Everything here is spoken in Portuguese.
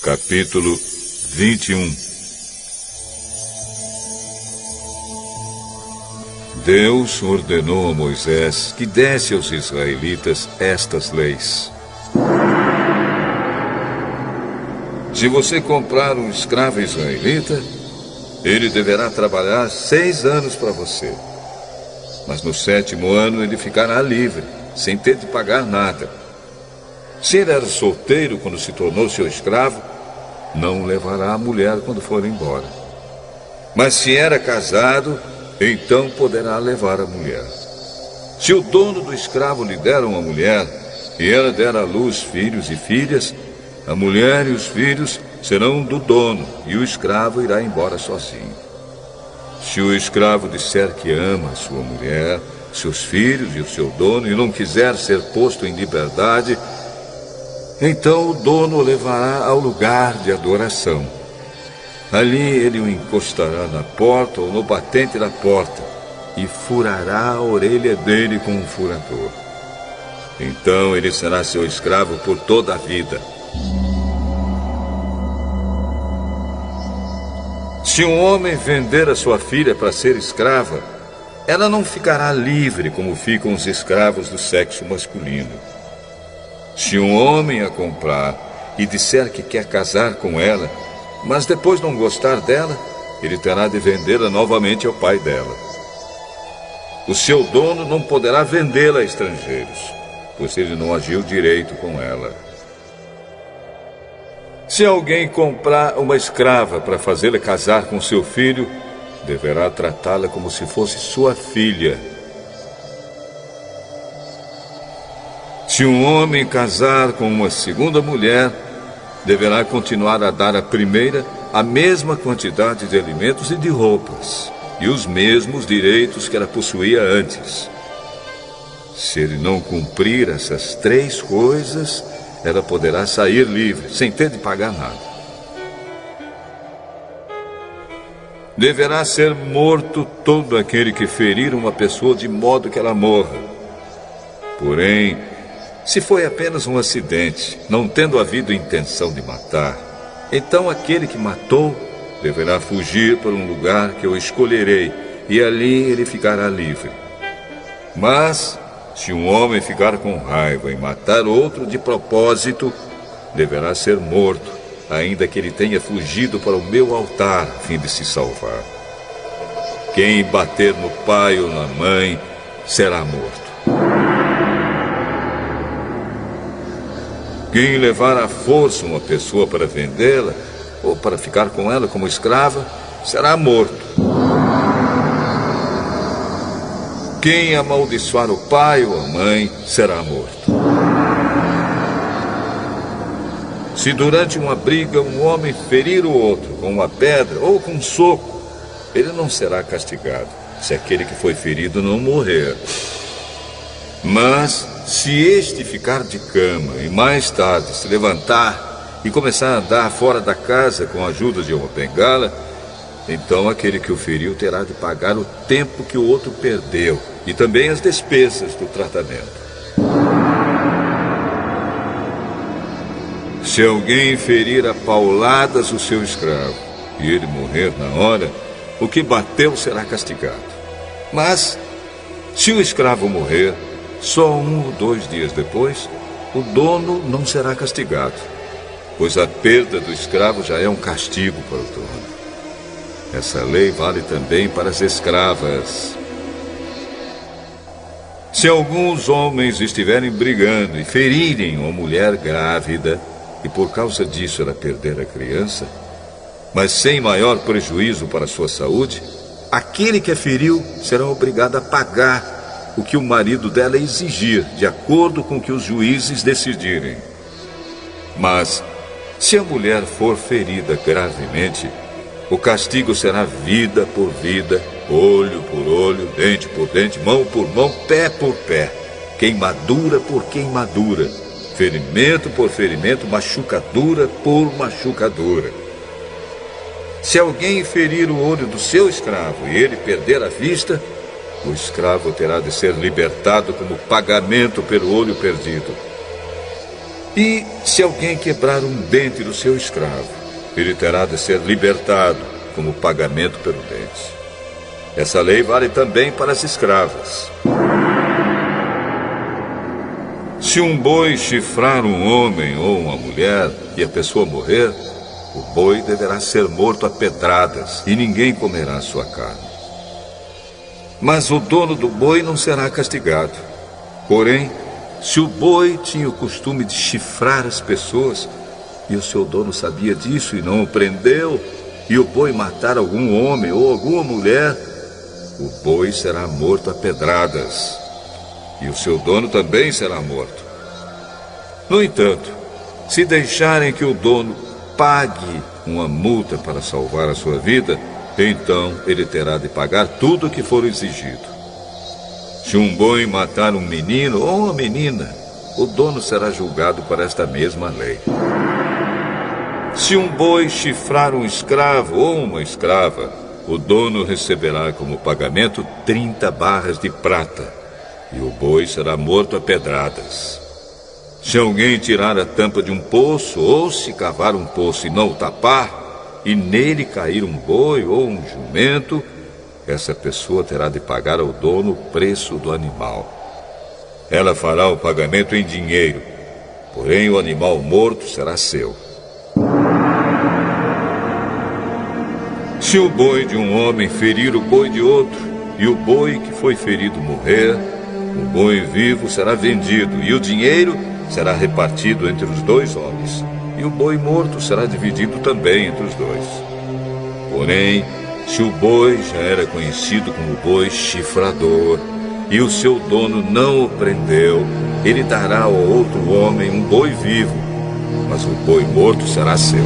Capítulo 21. Deus ordenou a Moisés que desse aos israelitas estas leis. Se você comprar um escravo israelita, ele deverá trabalhar 6 anos para você. Mas no 7º ano ele ficará livre, sem ter de pagar nada. Se ele era solteiro quando se tornou seu escravo, não levará a mulher quando for embora. Mas se era casado, então poderá levar a mulher. Se o dono do escravo lhe der uma mulher, e ela der à luz filhos e filhas, a mulher e os filhos serão do dono, e o escravo irá embora sozinho. Se o escravo disser que ama a sua mulher, seus filhos e o seu dono, e não quiser ser posto em liberdade, então o dono o levará ao lugar de adoração. Ali ele o encostará na porta ou no batente da porta e furará a orelha dele com um furador. Então ele será seu escravo por toda a vida. Se um homem vender a sua filha para ser escrava, ela não ficará livre como ficam os escravos do sexo masculino. Se um homem a comprar e disser que quer casar com ela, mas depois não gostar dela, ele terá de vendê-la novamente ao pai dela. O seu dono não poderá vendê-la a estrangeiros, pois ele não agiu direito com ela. Se alguém comprar uma escrava para fazê-la casar com seu filho, deverá tratá-la como se fosse sua filha. Se um homem casar com uma segunda mulher, deverá continuar a dar à primeira a mesma quantidade de alimentos e de roupas, e os mesmos direitos que ela possuía antes. Se ele não cumprir essas 3 coisas, ela poderá sair livre, sem ter de pagar nada. Deverá ser morto todo aquele que ferir uma pessoa de modo que ela morra. Porém, se foi apenas um acidente, não tendo havido intenção de matar, então aquele que matou deverá fugir para um lugar que eu escolherei, e ali ele ficará livre. Mas, se um homem ficar com raiva e matar outro de propósito, deverá ser morto, ainda que ele tenha fugido para o meu altar a fim de se salvar. Quem bater no pai ou na mãe será morto. Quem levar à força uma pessoa para vendê-la, ou para ficar com ela como escrava, será morto. Quem amaldiçoar o pai ou a mãe, será morto. Se durante uma briga um homem ferir o outro com uma pedra ou com um soco, ele não será castigado, se aquele que foi ferido não morrer. Mas, se este ficar de cama e mais tarde se levantar e começar a andar fora da casa com a ajuda de uma bengala, então aquele que o feriu terá de pagar o tempo que o outro perdeu e também as despesas do tratamento. Se alguém ferir a pauladas o seu escravo e ele morrer na hora, o que bateu será castigado. Mas, se o escravo morrer, só 1 ou 2 dias depois, o dono não será castigado, pois a perda do escravo já é um castigo para o dono. Essa lei vale também para as escravas. Se alguns homens estiverem brigando e ferirem uma mulher grávida, e por causa disso ela perder a criança, mas sem maior prejuízo para a sua saúde, aquele que a feriu será obrigado a pagar o que o marido dela exigir, de acordo com o que os juízes decidirem. Mas, se a mulher for ferida gravemente, o castigo será vida por vida, olho por olho, dente por dente, mão por mão, pé por pé, queimadura por queimadura, ferimento por ferimento, machucadura por machucadura. Se alguém ferir o olho do seu escravo e ele perder a vista, o escravo terá de ser libertado como pagamento pelo olho perdido. E se alguém quebrar um dente do seu escravo, ele terá de ser libertado como pagamento pelo dente. Essa lei vale também para as escravas. Se um boi chifrar um homem ou uma mulher e a pessoa morrer, o boi deverá ser morto a pedradas e ninguém comerá sua carne. Mas o dono do boi não será castigado. Porém, se o boi tinha o costume de chifrar as pessoas e o seu dono sabia disso e não o prendeu, e o boi matar algum homem ou alguma mulher, o boi será morto a pedradas e o seu dono também será morto. No entanto, se deixarem que o dono pague uma multa para salvar a sua vida, então ele terá de pagar tudo o que for exigido. Se um boi matar um menino ou uma menina, o dono será julgado por esta mesma lei. Se um boi chifrar um escravo ou uma escrava, o dono receberá como pagamento 30 barras de prata, e o boi será morto a pedradas. Se alguém tirar a tampa de um poço, ou se cavar um poço e não o tapar, e nele cair um boi ou um jumento, essa pessoa terá de pagar ao dono o preço do animal. Ela fará o pagamento em dinheiro, porém o animal morto será seu. Se o boi de um homem ferir o boi de outro, e o boi que foi ferido morrer, o boi vivo será vendido, e o dinheiro será repartido entre os dois homens, e o boi morto será dividido também entre os dois. Porém, se o boi já era conhecido como boi chifrador, e o seu dono não o prendeu, ele dará ao outro homem um boi vivo, mas o boi morto será seu.